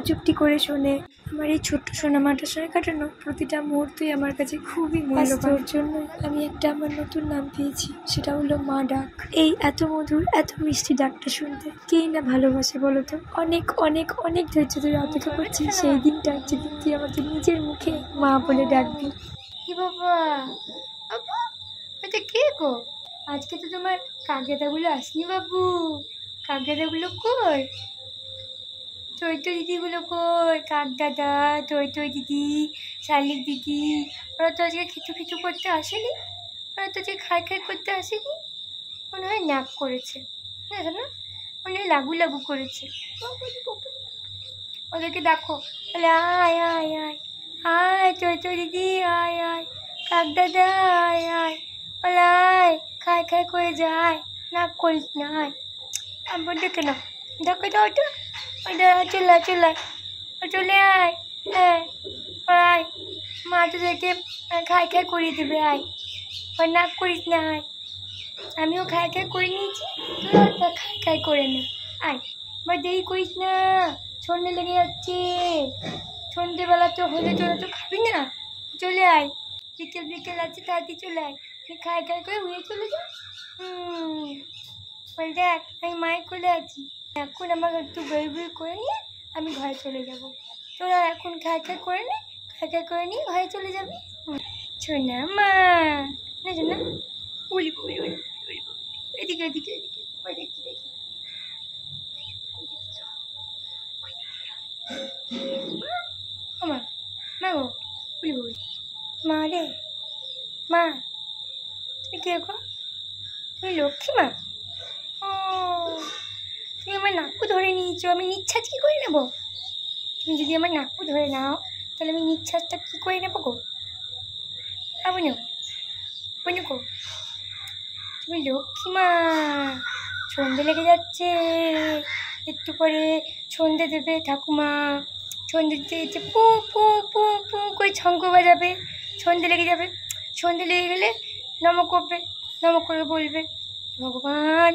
চুপটি করে শোনে। আমার এই ছোট্ট সোনামাটার সঙ্গে কাটানো প্রতিটা মুহূর্তই আমার কাছে খুবই মূল্যবান। ওর জন্য আমি একটা আমার নতুন নাম পেয়েছি, সেটা হলো মা ডাক। এই এত মধুর এত মিষ্টি ডাকটা শুনতে কেই না ভালোবাসে বলো তো। অনেক অনেক অনেক ধৈর্য ধরে অপেক্ষা করছি সেই দিনটা যেদিন তুই আমাকে নিজের মুখে মা বলে ডাকবি। কি বাবা বাবু, এটা কে গো? আজকে তো তোমার কাকদাদাগুলো আসনি বাবু। কাকদাদাগুলো কই? টইটই দিদিগুলো কই? কাকদাদা, টইটই দিদি, শালিক দিদি, ওরা তো আজকে খিচু খিচু করতে আসেনি। ওরা তো আজকে খাই খাই করতে আসেনি। মনে হয় নাক করেছে, দেখো না, মনে হয় লাগু লাগু করেছে। ওদেরকে দেখো, তাহলে আয় আয় আয় আয় টইটই দিদি, আয় আয় কাকদাদা, আয় আয় বলে আয়, খাই খাই করে যায়, নাক করিস না, আয়। আমার দেখে না, দেখো তো ওটা, ওইটা চলে চলে চলে আয়। হ্যাঁ আয়, মা তো দেখে খাই খাই করিয়ে দেবে, আয়। আর নাক করিস না, আয়। আমিও খাই খাই করে নিয়েছি, তুই খাই খাই করে নে, আয়। এবার দেরি করিস না, সন্ধ্যে লেগে যাচ্ছে। সন্ধ্যেবেলা তো হলে তোরা তো খাবি না, চলে আয়। বিকেল বিকেল আছে, তাড়াতাড়ি চলে আয়। তুই খাই খাই করে উড়ে চলে যা। বল দেখ, আমি মায়ের কোলে আছি। এখন আমাকে একটু বই বই করে নিয়ে আমি ঘরে চলে যাব। তোরা এখন খাই খাই করে নে, খাই খাই করে নিয়ে ঘরে চলে যাবি। শোনা মা, না শোনা, বলি বলি বলি বলি, এদিকে এদিকে এদিকে, ওই দেখি দেখি। মা মা গো, বলি বলি, মা রে মা, তুমি কে গো? তুমি লক্ষ্মী মা? ও, তুমি আমার নাকু ধরে নিয়েছো, আমি নিঃশ্বাস কী করে নেবো? তুমি যদি আমার নাকু ধরে নাও তাহলে আমি নিঃশ্বাসটা কী করে নেবো গো? বুঝো বুঝো গো, তুমি লক্ষ্মী মা। সন্ধে লেগে যাচ্ছে, একটু পরে সন্ধে দেবে ঠাকুমা। সন্ধে দিতে পু পু পু পু করে শঙ্খ বাজাবে, সন্ধে লেগে যাবে। সন্ধে লেগে গেলে নম করবে, নম করে বলবে, ভগবান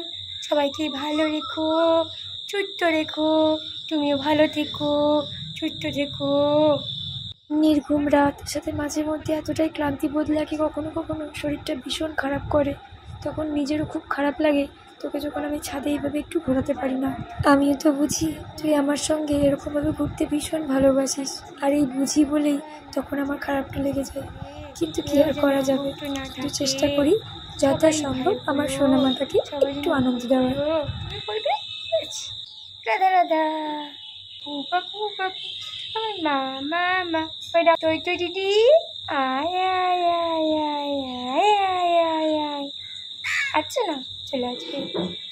সবাইকে ভালো রেখো, সুস্থ রেখো, তুমিও ভালো থেকো, সুস্থ থেকো। নির্ঘুম রাত, সাথে মাঝে মধ্যে এতটাই ক্লান্তি বোধ লাগে, কখনো কখনো শরীরটা ভীষণ খারাপ করে। তখন নিজেরও খুব খারাপ লাগে তোকে যখন আমি ছাদে এইভাবে একটু ঘোরাতে পারি না। আমিও তো বুঝি তুই আমার সঙ্গে এরকমভাবে ঘুরতে ভীষণ ভালোবাসিস, আর এই বুঝি বলেই তখন আমার খারাপটা লেগে যায়। কিন্তু কি আর করা যাবে, একটু চেষ্টা করি যথাসম্ভব আমার সোনামাটাকে একটু আনন্দ দেওয়ার। রাধা রাধা, পুপা পুপা, আমার মা মা মা। টইটই দিদি, আয় আয় আয় আয় আয় আয় আয় আয়। আচ্ছা না, চলে আসবে।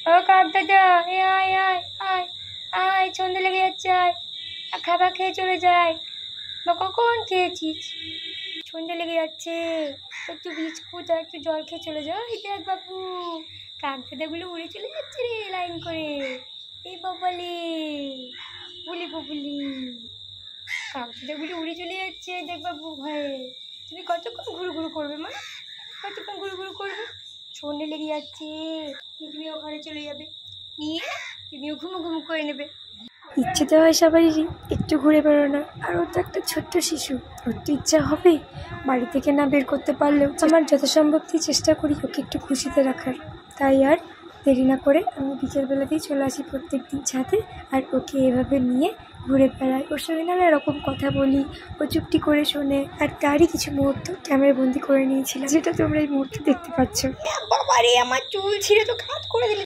ও কাকদাদা, এ আয় আয় আয় আয়, সন্ধে লেগে যাচ্ছে, আয়। খাবার খেয়ে চলে যায়। বা কখন খেয়েছিস? সন্ধে লেগে যাচ্ছে, একটু বিস্কুট আর একটু জল খেয়ে চলে যাও। এই দেখ বাবু, কাকদাদাগুলো উড়ে চলে যাচ্ছে রে লাইন করে। এই বাবালে, বলি বলি, কাকদাদাগুলো উড়ে চলে যাচ্ছে, দেখ বাবু ভয়ে। তুমি কতক্ষণ ঘুরু ঘুরু করবে মা? কতক্ষণ ঘুরু ঘুরু করবে? সন্ধে লেগে যাচ্ছে, তুমিও ঘরে চলে যাবে, নিয়ে তুমিও ঘুমু ঘুমু করে নেবে। ইচ্ছে তো হয় সবারই একটু ঘুরে বেড়ানোর, আর ও তো একটা ছোট্ট শিশু, ওর তো ইচ্ছা হবে। বাড়ি থেকে না বের করতে পারলেও আমার যথাসম্ভব চেষ্টা করি ওকে একটু খুশিতে রাখার। তাই আর দেরি না করে আমি বিকেলবেলাতেই চলে আসি প্রত্যেক দিন ছাদে, আর ওকে এভাবে নিয়ে ঘুরে বেড়াই। ওর সঙ্গে নানা রকম কথা বলি, ও চুপটি করে শোনে। আর তারই কিছু মুহূর্ত ক্যামেরা বন্দি করে নিয়েছিলাম, যেটা তোমরা এই মুহূর্তে দেখতে পাচ্ছ। বাবারে, আমার চুল ছিঁড়ে তো কাট করে দিলে।